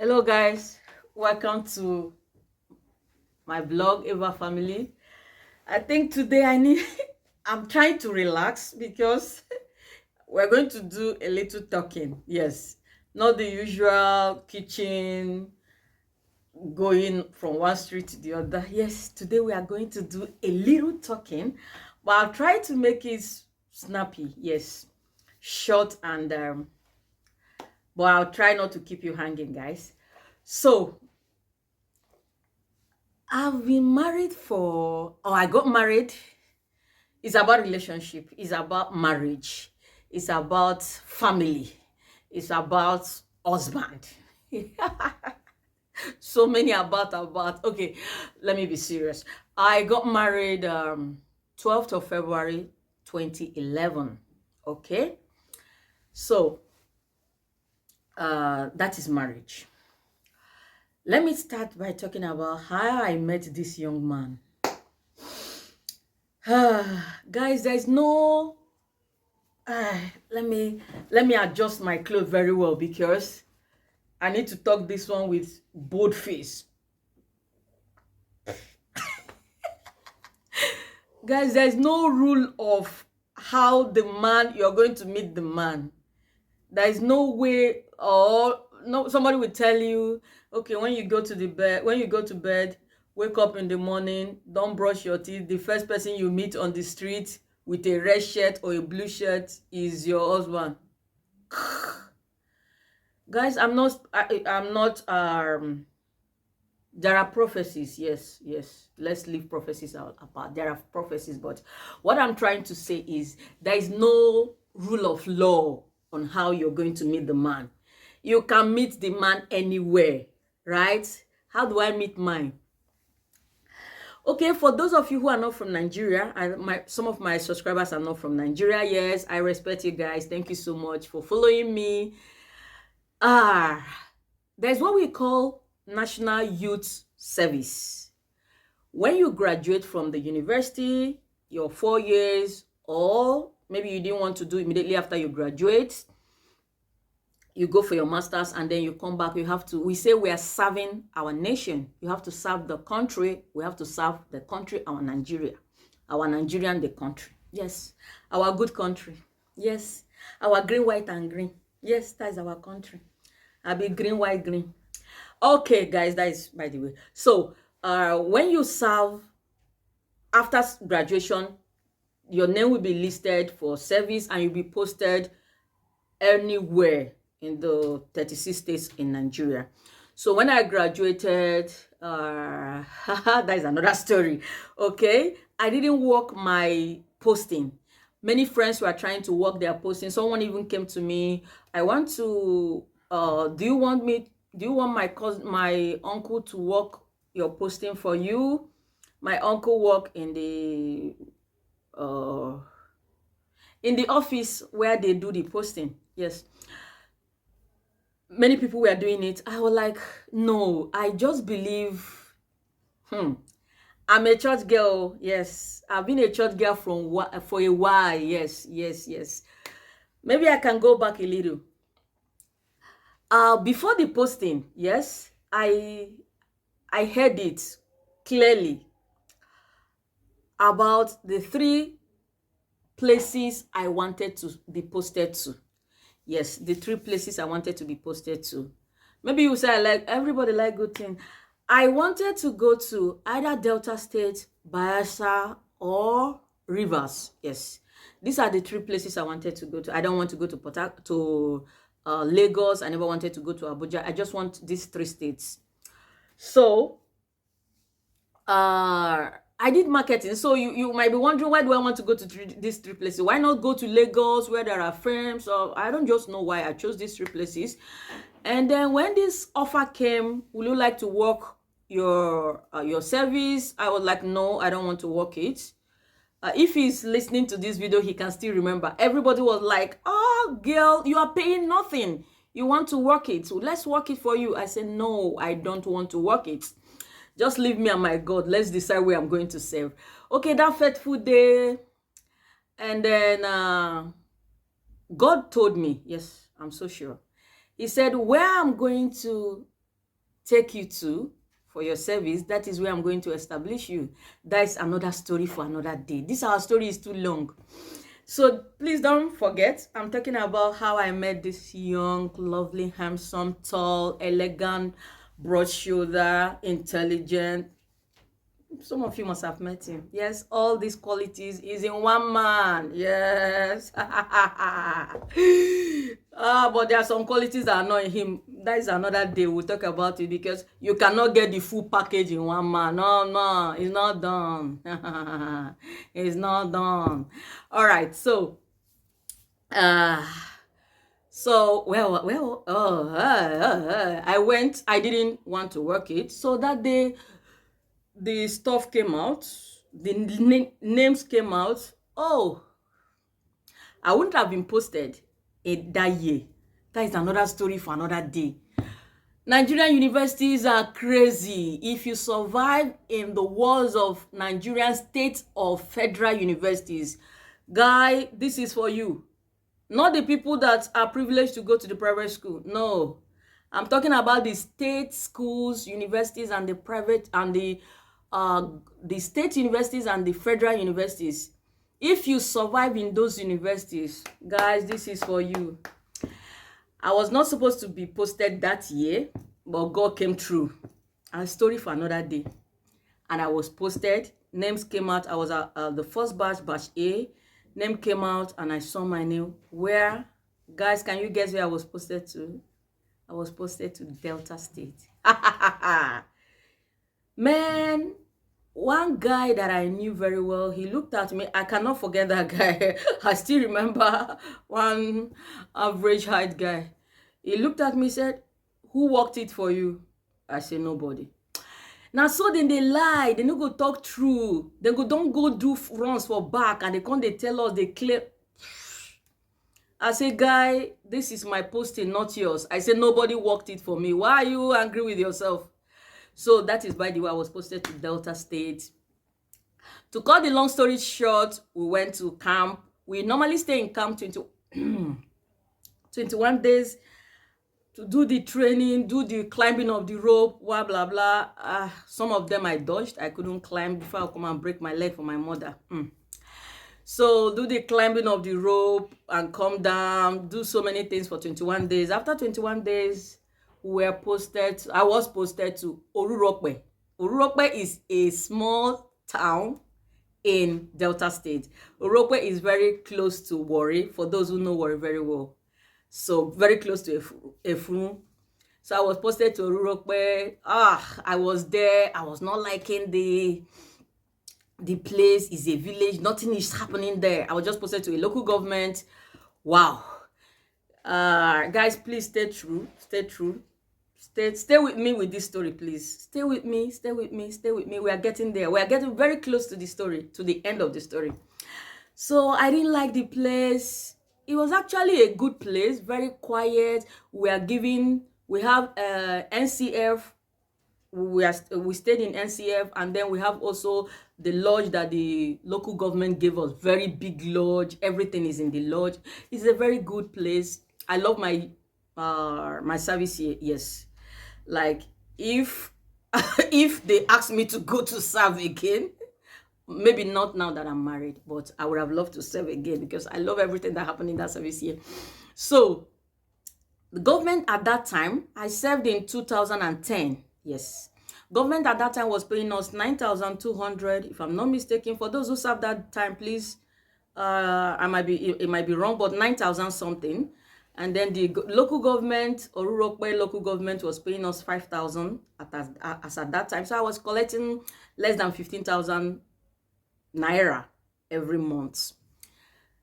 Hello guys, welcome to my blog Eva family. I think today I'm trying to relax because we're going to do a little talking. Yes, not the usual kitchen going from one street to the other. Yes, today we are going to do a little talking, but I'll try to make it snappy. Yes, short and but I'll try not to keep you hanging, guys. So I've been married I got married. It's about relationship. It's about marriage. It's about family. It's about husband. So many about. Okay, let me be serious. I got married 12th of February 2011. Okay, so that is marriage. Let me start by talking about how I met this young man. Guys, there's no let me adjust my clothes very well because I need to talk this one with bold face. Guys, there's no rule of how the man you're going to meet the man. There is no way, or no, somebody will tell you, okay, when you go to bed, wake up in the morning, don't brush your teeth. The first person you meet on the street with a red shirt or a blue shirt is your husband. Guys, I'm not there are prophecies. Yes, let's leave prophecies out apart. There are prophecies, but what I'm trying to say is there is no rule of law on how you're going to meet the man. You can meet the man anywhere, right? How do I meet mine? Okay, for those of you who are not from Nigeria, some of my subscribers are not from Nigeria. Yes, I respect you guys. Thank you so much for following me. There's what we call National Youth Service. When you graduate from the university, your 4 years, or maybe you didn't want to do immediately after you graduate, you go for your master's and then you come back. We say we are serving our nation. You have to serve the country. We have to serve the country, our Nigeria. Our Nigerian, the country. Yes. Our good country. Yes. Our green, white, and green. Yes, that is our country. I'll be green, white, green. Okay, guys, that is by the way. So, when you serve after graduation, your name will be listed for service and you'll be posted anywhere in the 36 states in Nigeria. So when I graduated, that is another story. Okay, I didn't work my posting. Many friends were trying to work their posting. Someone even came to me. I want to. Do you want my uncle to work your posting for you? My uncle worked in the office where they do the posting. Yes, many people were doing it. I was like, no, I just believe. I'm a church girl. Yes, I've been a church girl for a while. Yes. Maybe I can go back a little. Before the posting, yes, I heard it clearly about the 3 places I wanted to be posted to. Yes, the 3 places I wanted to be posted to. Maybe you say everybody like good thing. I wanted to go to either Delta State, Bayelsa, or Rivers. Yes, these are the 3 places I wanted to go to. I don't want to go to Lagos. I never wanted to go to Abuja. I just want these 3 states. So, I did marketing. So you might be wondering, why do I want to go to these 3 places? Why not go to Lagos where there are firms? Or I don't just know why I chose these 3 places. And then when this offer came, would you like to work your service? I was like, no, I don't want to work it. If he's listening to this video, he can still remember. Everybody was like, oh, girl, you are paying nothing. You want to work it. So let's work it for you. I said, no, I don't want to work it. Just leave me and my God. Let's decide where I'm going to serve. Okay, that fateful day. And then God told me, yes, I'm so sure. He said, where I'm going to take you to for your service, that is where I'm going to establish you. That is another story for another day. This our story is too long. So please don't forget, I'm talking about how I met this young, lovely, handsome, tall, elegant, broad shoulder, intelligent. Some of you must have met him. Yes, all these qualities is in one man. Yes. But there are some qualities that are not in him. That is another day. We'll talk about it, because you cannot get the full package in one man. No, it's not done. It's not done. All right. Uh, I went. I didn't want to work it. So that day, the stuff came out, the names came out. Oh, I wouldn't have been posted in that year. That is another story for another day. Nigerian universities are crazy. If you survive in the walls of Nigerian state or federal universities, guy, this is for you. Not the people that are privileged to go to the private school. No, I'm talking about the state schools, universities, and the private and the state universities and the federal universities. If you survive in those universities, guys, this is for you. I was not supposed to be posted that year, but God came through. A story for another day. And I was posted. Names came out. I was the first batch, batch A. Name came out, and I saw my name. Where? Guys, can you guess where I was posted to? I was posted to Delta State. Man, one guy that I knew very well, he looked at me. I cannot forget that guy. I still remember one average height guy. He looked at me, said, "Who worked it for you?" I said, "Nobody." Now, so then they lie. They no go talk true. They don't go do runs for back, and they tell us they clear. I say, "Guy, this is my posting, not yours." I say, "Nobody worked it for me. Why are you angry with yourself?" So that is, by the way, I was posted to Delta State. To cut the long story short, we went to camp. We normally stay in camp 21 days to do the training, do the climbing of the rope, blah, blah, blah. Some of them I dodged. I couldn't climb before I come and break my leg for my mother. So do the climbing of the rope and come down, do so many things for 21 days. After 21 days, I was posted to Orurokpe. Orurokpe is a small town in Delta State. Orurokpe is very close to Warri, for those who know Warri very well. So very close to Efun. So I was posted to Orurokpe. I was there. I was not liking the place. Is a village. Nothing is happening there. I was just posted to a local government. Wow. Guys, please stay true. Stay true. Stay with me with this story, please. Stay with me. We are getting there. We are getting very close to the story, to the end of the story. So I didn't like the place. It was actually a good place, very quiet. We have NCF. We stayed in NCF, and then we have also the lodge that the local government gave us. Very big lodge. Everything is in the lodge. It's a very good place. I love my service here. Yes, like if if they ask me to go to serve again, maybe not now that I'm married, but I would have loved to serve again, because I love everything that happened in that service here. So the government at that time, I served in 2010. Yes, government at that time was paying us 9,200, if I'm not mistaken. For those who served that time, please, it might be wrong, but 9,000 something. And then the local government, Orurokpe local government, was paying us 5,000 as at that time. So I was collecting less than 15,000 naira every month.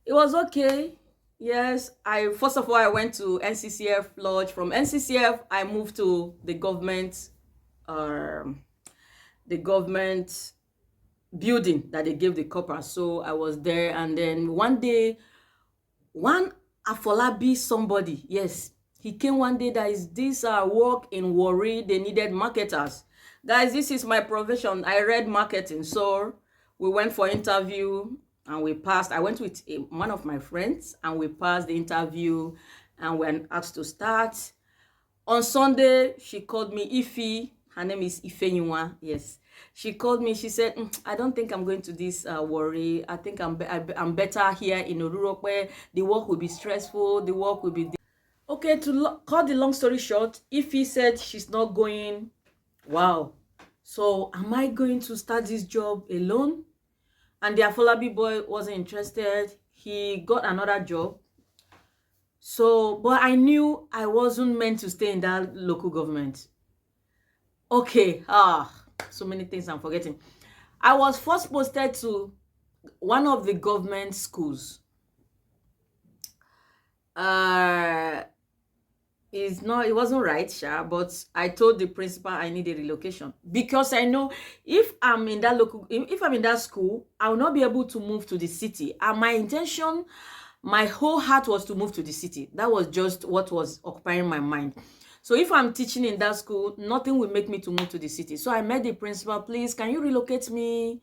It was okay. Yes, first of all, I went to NCCF lodge. From NCCF, I moved to the government building that they gave the corporate. So I was there, and then one day, one Afolabi somebody, yes, he came one day. That is this work in Warri. They needed marketers. Guys, this is my profession. I read marketing, so we went for interview and we passed. I went with one of my friends, and we passed the interview and we were asked to start. On Sunday, she called me, Ife. Her name is Ifeyinwa. Yes. She called me. She said, I don't think I'm going to this worry. I think I'm better here in Oruro, where the work will be stressful. The work will be... Okay, to cut the long story short, Ife said she's not going. Wow. So am I going to start this job alone? And the Afolabi boy wasn't interested. He got another job. So, but I knew I wasn't meant to stay in that local government. Okay, so many things I'm forgetting. I was first posted to one of the government schools. It wasn't right, sure, but I told the principal I need a relocation because I know if I'm in that school, I will not be able to move to the city. And my intention, my whole heart was to move to the city. That was just what was occupying my mind. So if I'm teaching in that school, nothing will make me to move to the city. So I met the principal, please, can you relocate me?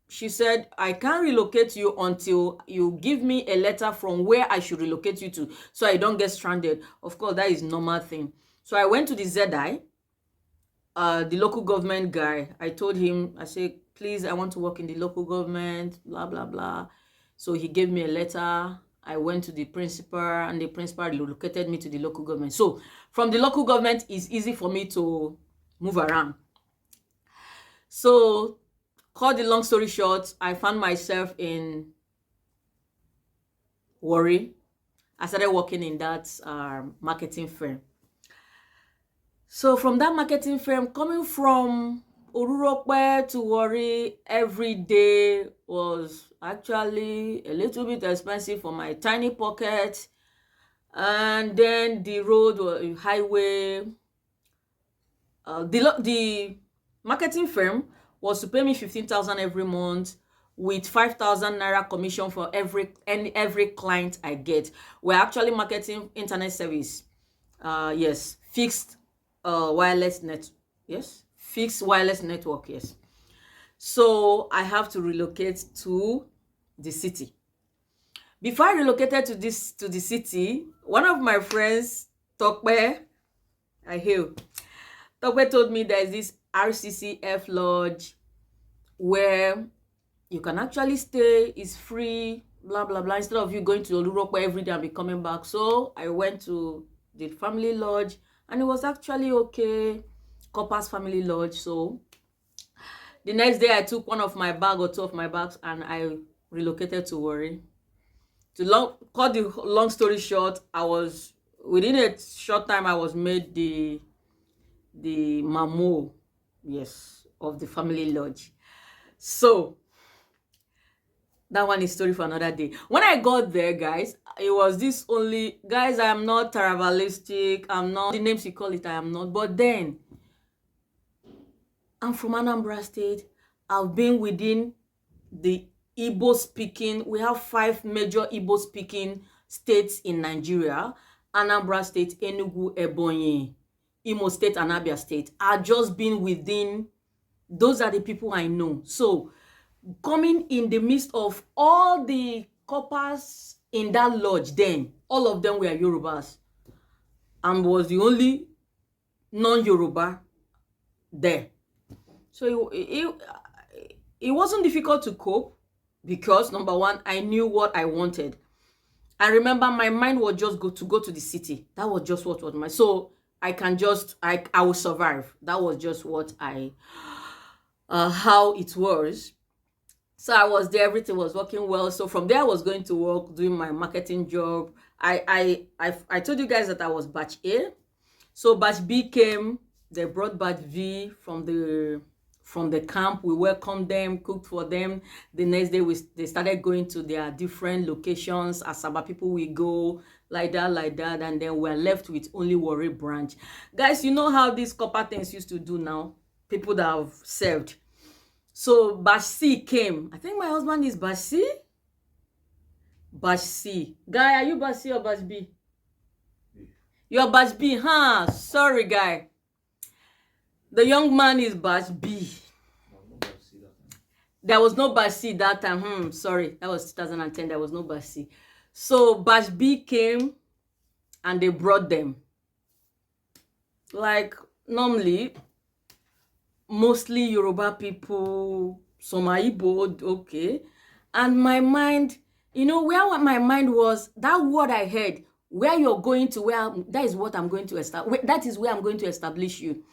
She said, I can't relocate you until you give me a letter from where I should relocate you to, so I don't get stranded. Of course, that is normal thing. So I went to the ZI, the local government guy. I told him, I said, please, I want to work in the local government, blah, blah, blah. So he gave me a letter. I went to the principal, and the principal relocated me to the local government. So from the local government, it's easy for me to move around. So cut the long story short, I found myself in Warri. I started working in that marketing firm. So from that marketing firm, coming from Oruro to Warri every day was actually a little bit expensive for my tiny pocket. And then the road or highway, the marketing firm was to pay me 15,000 every month with 5,000 naira commission for every client I get. We're actually marketing internet service. Yes, fixed wireless net. Yes, fixed wireless network. Yes. So I have to relocate to the city. Before I relocated to the city, one of my friends, Tokwe, Tokwe told me there's this RCCF lodge where you can actually stay, it's free, blah blah blah, instead of you going to Oruro every day and be coming back. So I went to the family lodge and it was actually okay, Corpus Family Lodge. So the next day I took one of my bag or two of my bags and I relocated to Warri. To cut the long story short, within a short time I was made the mamo, yes, of the family lodge. So that one is story for another day. When I got there, guys, it was this only, guys, I am not tribalistic, I'm not the names you call it, I am not. But then I'm from Anambra State. I've been within the Igbo speaking, we have 5 major Igbo speaking states in Nigeria: Anambra State, Enugu, Ebonyi, Imo State, and Abia State. I've just been within, those are the people I know. So coming in the midst of all the coppers in that lodge, then all of them were Yorubas and was the only non-Yoruba there. So it wasn't difficult to cope because, number one, I knew what I wanted. I remember my mind was just go to the city. That was just what was my, so I can just, I will survive. That was just what how it was. So I was there, everything was working well. So from there I was going to work, doing my marketing job. I told you guys that I was batch A. So batch B came, they brought batch V from the camp. We welcomed them, cooked for them. The next day they started going to their different locations. Asaba people we go, like that, and then we're left with only Warri branch. Guys, you know how these copper things used to do now? People that have served. So batch C came. I think my husband is batch C. Batch C. Guy, are you batch C or batch B? You're batch B, huh? Sorry, guy. The young man is batch B. There was no batch C that time. Sorry, that was 2010. There was no batch C. So batch B came and they brought them. like normally, mostly Yoruba people, some are Igbo, okay. And my mind, where my mind was, that word I heard, where you're going to, that is what I'm going to establish. That is where I'm going to establish you.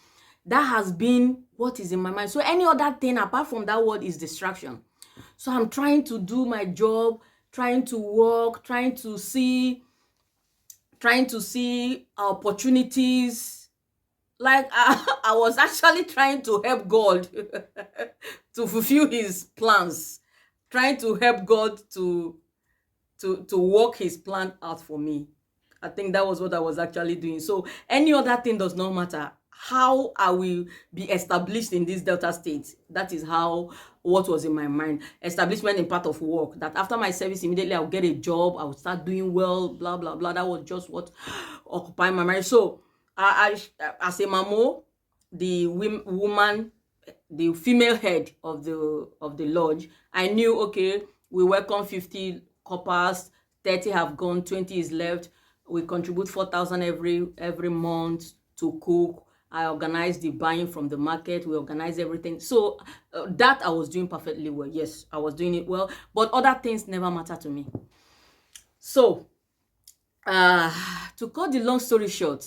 That has been what is in my mind. So any other thing apart from that word is distraction. So I'm trying to do my job, trying to work, trying to see opportunities. Like I was actually trying to help God to fulfill his plans, trying to help God to work his plan out for me. I think that was what I was actually doing. So any other thing does not matter. How I will be established in this Delta state. That is what was in my mind. Establishment in part of work. That after my service, immediately I'll get a job. I will start doing well, blah, blah, blah. That was just what occupied my mind. So as a mamo, the woman, the female head of the lodge, I knew, okay, we welcome 50 coppers, 30 have gone, 20 is left. We contribute 4,000 every month to cook. I organize the buying from the market. We organize everything. So that I was doing perfectly well. Yes, I was doing it well. But other things never matter to me. So to cut the long story short,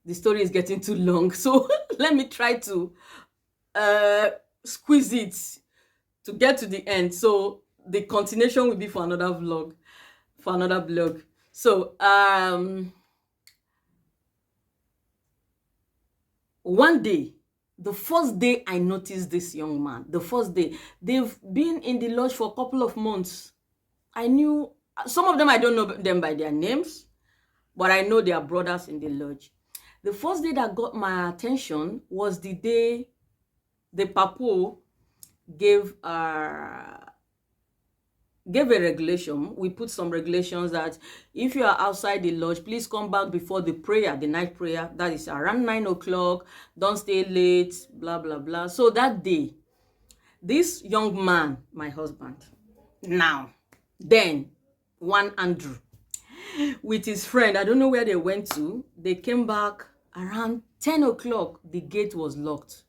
the story is getting too long. So let me try to squeeze it to get to the end. So the continuation will be for another vlog, for another blog. So one day, the first day I noticed this young man, the first day, they've been in the lodge for a couple of months. I knew some of them, I don't know them by their names, but I know they are brothers in the lodge. The first day that got my attention was the day the papo gave a regulation. We put some regulations that if you are outside the lodge, please come back before the prayer, the night prayer. That is around 9 o'clock. Don't stay late, blah, blah, blah. So that day, this young man, my husband, then one Andrew, with his friend, I don't know where they went to. They came back around 10 o'clock. The gate was locked.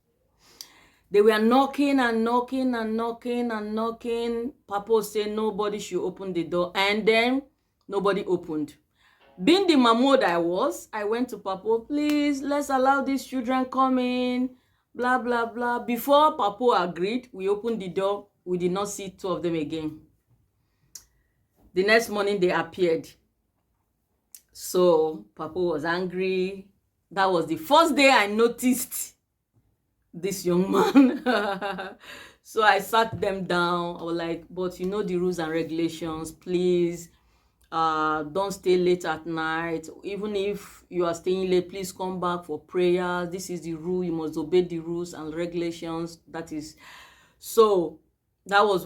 They were knocking and knocking and knocking and knocking. Papa said nobody should open the door. And then nobody opened. Being the mamo that I went to Papa, please, let's allow these children come in. Blah, blah, blah. Before Papa agreed, we opened the door. We did not see two of them again. The next morning, they appeared. So Papa was angry. That was the first day I noticed this young man. So I sat them down. I was like, but you know the rules and regulations, please don't stay late at night. Even if you are staying late, please come back for prayer. This is the rule. You must obey the rules and regulations. That is so. That was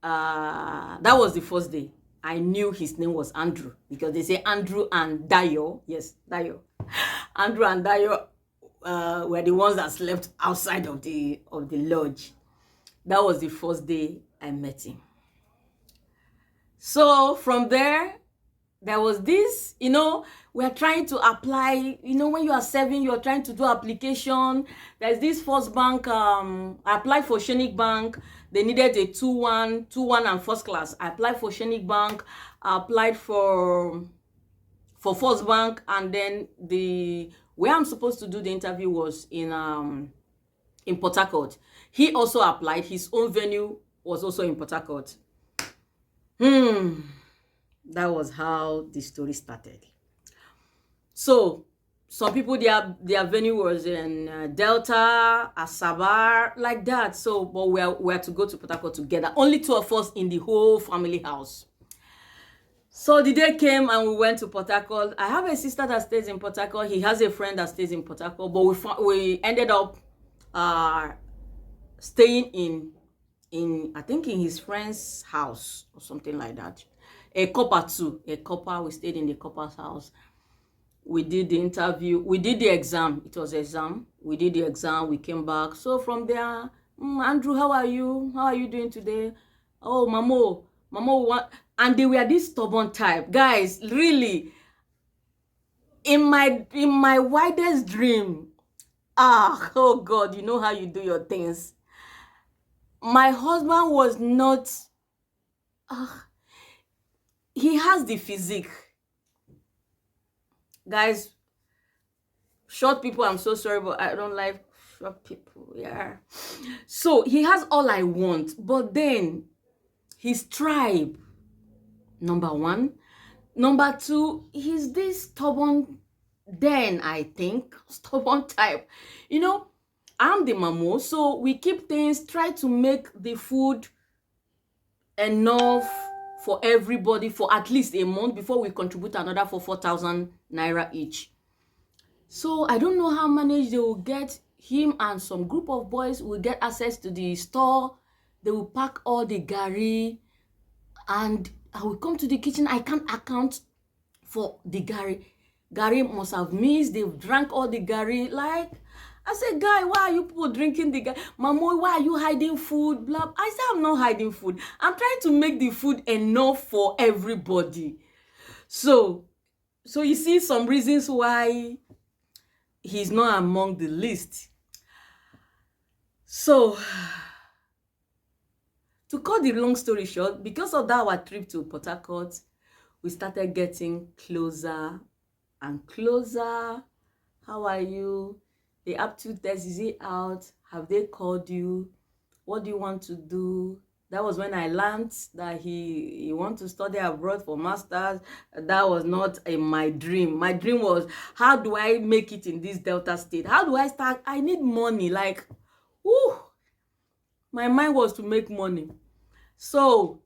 that was the first day I knew his name was Andrew, because they say Andrew and Dayo. Yes, Dayo. Andrew and Dayo were the ones that slept outside of the lodge. That was the first day I met him. So from there was this, we're trying to apply, when you are serving, you're trying to do application. There's this First Bank, I applied for Shenik Bank. They needed a 2-1 and first class. I applied for Shenik Bank. I applied for First Bank, and then where I'm supposed to do the interview was in Port Harcourt. He also applied. His own venue was also in Port Harcourt. That was how the story started. So some people, their venue was in Delta, Asabar, like that. So, but we had to go to Port Harcourt together. Only two of us in the whole family house. So the day came and we went to Port Harcourt. I have a sister that stays in Port Harcourt. He has a friend that stays in Port Harcourt. But we ended up staying in I think in his friend's house or something like that. A copper too. A copper. We stayed in the copper's house. We did the interview. We did the exam. It was exam. We did the exam. We came back. So from there, Andrew, how are you? How are you doing today? Oh, Mamo, what? And they were this stubborn type. Guys, really, in my widest dream, oh God, you know how you do your things. My husband was not, he has the physique. Guys, short people, I'm so sorry, but I don't like short people. Yeah. So he has all I want, but then his tribe, number one. Number two, he's this stubborn, then I think, stubborn type. You know, I'm the mamo, so we keep things, try to make the food enough for everybody for at least a month before we contribute another for 4,000 naira each. So I don't know how managed they will get. Him and some group of boys will get access to the store. They will pack all the gari, and I will come to the kitchen. I can't account for the gari. Gari must have missed. They've drank all the gari. Like, I said, guy, why are you people drinking the gari? Mamo, why are you hiding food? Blah. I said, I'm not hiding food. I'm trying to make the food enough for everybody. So you see some reasons why he's not among the list. So, to cut the long story short, because of that our trip to Port Harcourt, we started getting closer and closer. How are you? The aptitude test, is it out? Have they called you? What do you want to do? That was when I learned that he wants to study abroad for masters. That was not my dream. My dream was, how do I make it in this Delta state? How do I start? I need money. Like, whoo, my mind was to make money. So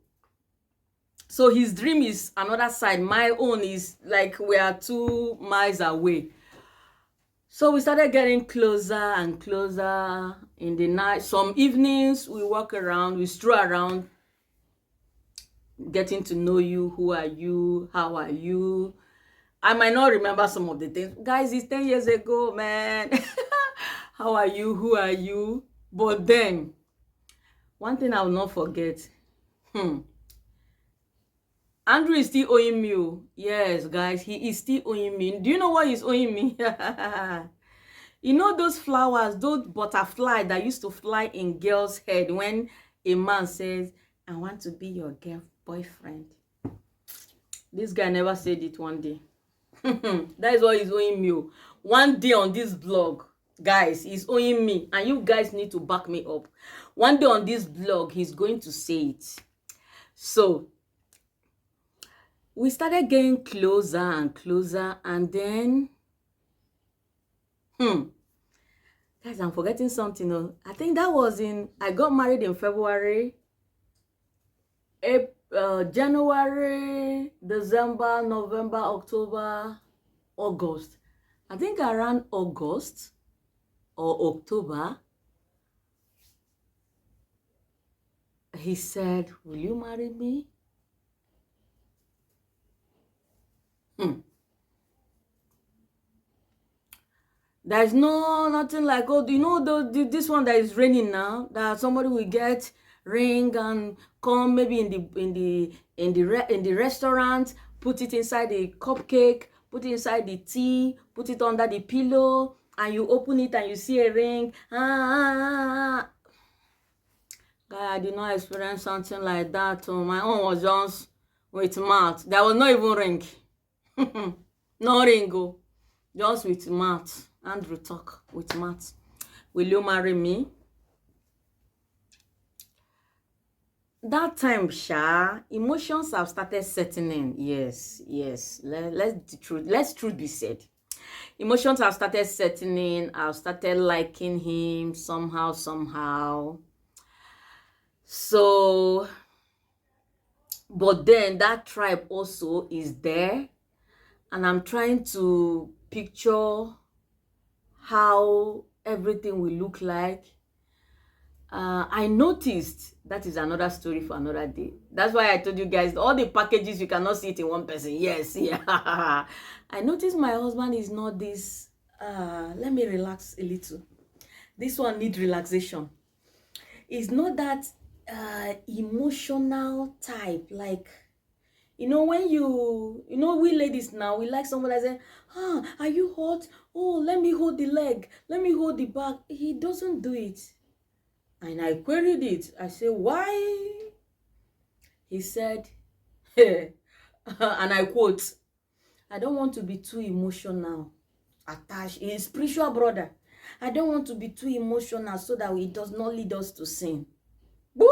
his dream is another side. My own is like we are 2 miles away. So we started getting closer and closer in the night. Some evenings we walk around, we stroll around, getting to know you. Who are you? How are you? I might not remember some of the things. Guys, it's 10 years ago, man. How are you? Who are you? But then, one thing I will not forget. Andrew is still owing me. Yes, guys, he is still owing me. Do you know what he's owing me? You know those flowers, those butterfly that used to fly in girls' head when a man says, I want to be your girl boyfriend. This guy never said it one day. That is what he's owing me. One day on this blog, guys, he's owing me, and you guys need to back me up. One day on this blog, he's going to say it. So we started getting closer and closer, and then guys, I'm forgetting something. I think that was I got married in February, January, December, November, October, August. I think around August or October, he said, will you marry me? There's nothing like, oh, you know, this one that is raining now, that somebody will get ring and come maybe in the restaurant, put it inside the cupcake, put it inside the tea, put it under the pillow, and you open it and you see a ring. Guy, I did not experience something like that. My own was just with mouth. There was not even ring. No ring, just with mouth. Andrew talk with mouth. Will you marry me? That time, emotions have started setting in. Yes. Let's truth be said. Emotions have started setting in. I've started liking him somehow. So, but then that tribe also is there, and I'm trying to picture how everything will look like. I noticed, that is another story for another day. That's why I told you guys, all the packages, you cannot see it in one person. Yes, yeah. I noticed my husband is not this, let me relax a little. This one needs relaxation. It's not that emotional type. Like, You know, when we ladies now, we like somebody that say, are you hot? Oh, let me hold the leg. Let me hold the back. He doesn't do it. And I queried it. I said, why? He said, and I quote, I don't want to be too emotional attached. He's spiritual brother. I don't want to be too emotional so that it does not lead us to sin. Woo!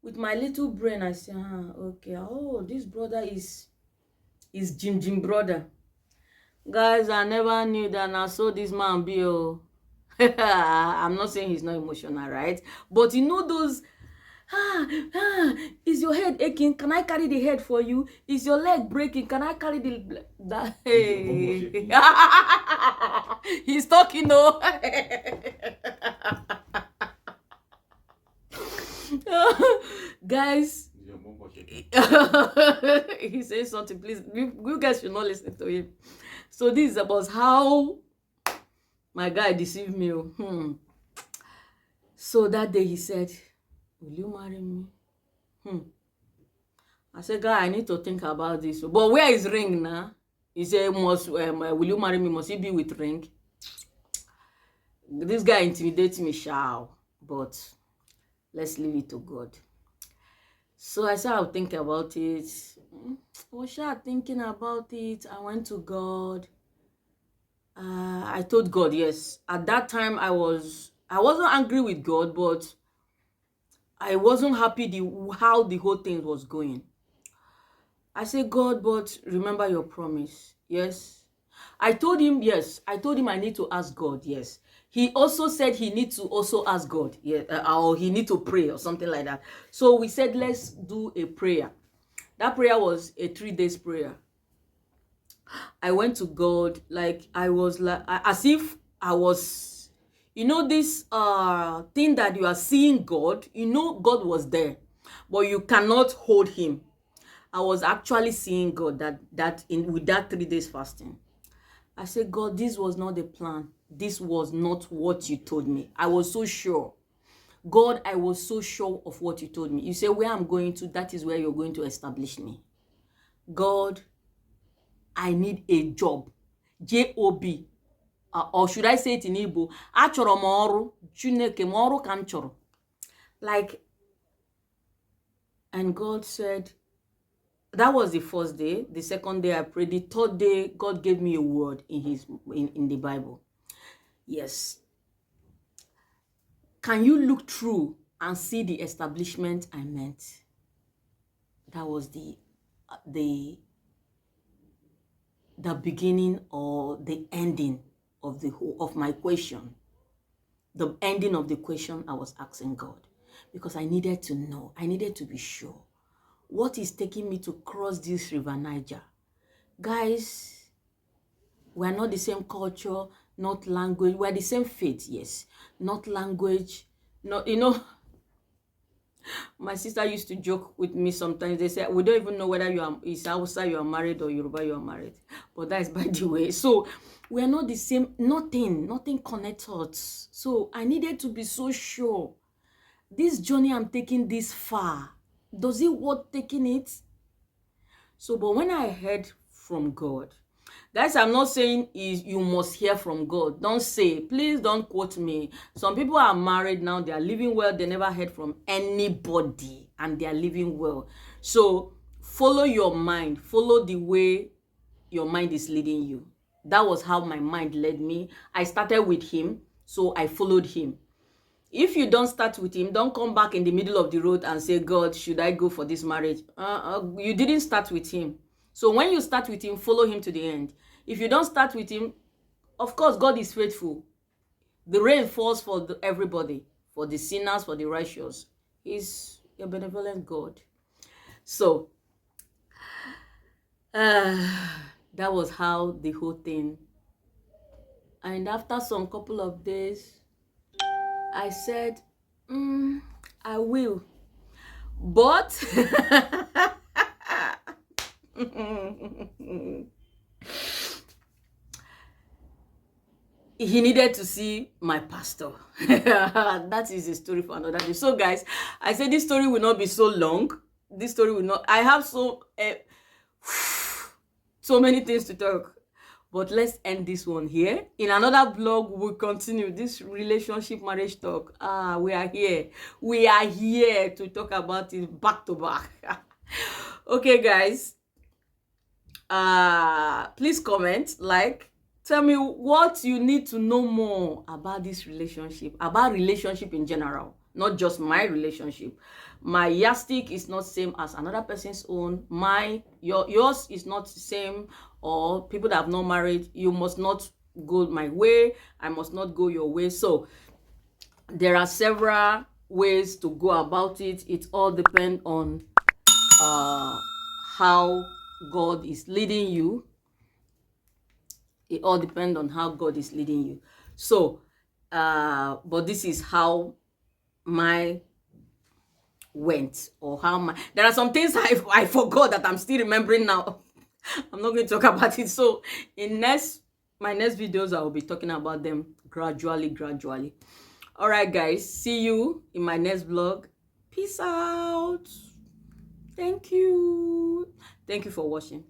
With my little brain, I say, okay. Oh, this brother is Jim brother. Guys, I never knew that I saw this man be. Oh. I'm not saying he's not emotional, right? But you know those, is your head aching? Can I carry the head for you? Is your leg breaking? Can I carry the hey. He's talking, no. Guys, he says something. Please, you guys should not listen to him. So this is about how my guy deceived me. So that day he said, will you marry me? I said, guy, I need to think about this. But where is ring now? He said, will you marry me? Must he be with ring? This guy intimidates me, shall. But let's leave it to God. So I said, I'll think about it. I was thinking about it. I went to God. I told God, yes. At that time, I wasn't angry with God, but I wasn't happy how the whole thing was going. I said, God, but remember your promise. Yes. I told him, yes. I told him I need to ask God, yes. He also said he needs to also ask God, or he need to pray or something like that. So we said, let's do a prayer. That prayer was a 3 days prayer. I went to God, like I was like, as if I was, this thing that you are seeing God, God was there, but you cannot hold him. I was actually seeing God with that 3 days fasting. I said, God, this was not the plan. This was not what you told me. I was so sure. God, I was so sure of what you told me. You say, where I'm going to, that is where you're going to establish me. God, I need a job. J-O-B. Or should I say it in Igbo? Achoro m ọrụ, Chineke m ọrụ ka m chọrọ. Like, and God said, that was the first day. The second day I prayed. The third day, God gave me a word in the Bible. Yes. Can you look through and see the establishment I meant? That was the beginning or the ending of my question. The ending of the question I was asking God, because I needed to know. I needed to be sure. What is taking me to cross this river Niger? Guys, we're not the same culture, not language. We're the same faith, yes. Not language. No, my sister used to joke with me sometimes. They say, we don't even know whether it's Hausa you are married or Yoruba you are married. But that is by the way. So we are not the same. Nothing connects us. So I needed to be so sure. This journey I'm taking this far, does it worth taking it? So, but when I heard from God, guys, I'm not saying you must hear from God. Don't say, please don't quote me. Some people are married now, they are living well, they never heard from anybody, and they are living well. So follow your mind, follow the way your mind is leading you. That was how my mind led me. I started with him, so I followed him. If you don't start with him, don't come back in the middle of the road and say, God, should I go for this marriage? You didn't start with him. So when you start with him, follow him to the end. If you don't start with him, of course, God is faithful. The rain falls for everybody, for the sinners, for the righteous. He's a benevolent God. So, that was how the whole thing. And after some couple of days, I said, I will. But he needed to see my pastor. That is a story for another day. So guys, I said this story will not be so long. this story will not. I have so many things to talk. But let's end this one here. In another blog, we'll continue this relationship marriage talk. We are here. We are here to talk about it back to back. Okay, guys. Please comment, like, tell me what you need to know more about this relationship, about relationship in general, not just my relationship. My yardstick is not same as another person's own. Yours is not the same, or people that have not married, you must not go my way, I must not go your way. So there are several ways to go about it. It all depends on how God is leading you. It all depends on how God is leading you. So but this is how my went, or how my, there are some things I forgot that I'm still remembering now. I'm not going to talk about it. So in my next videos, I will be talking about them gradually. All right, guys, see you in my next vlog. Peace out. Thank you for watching.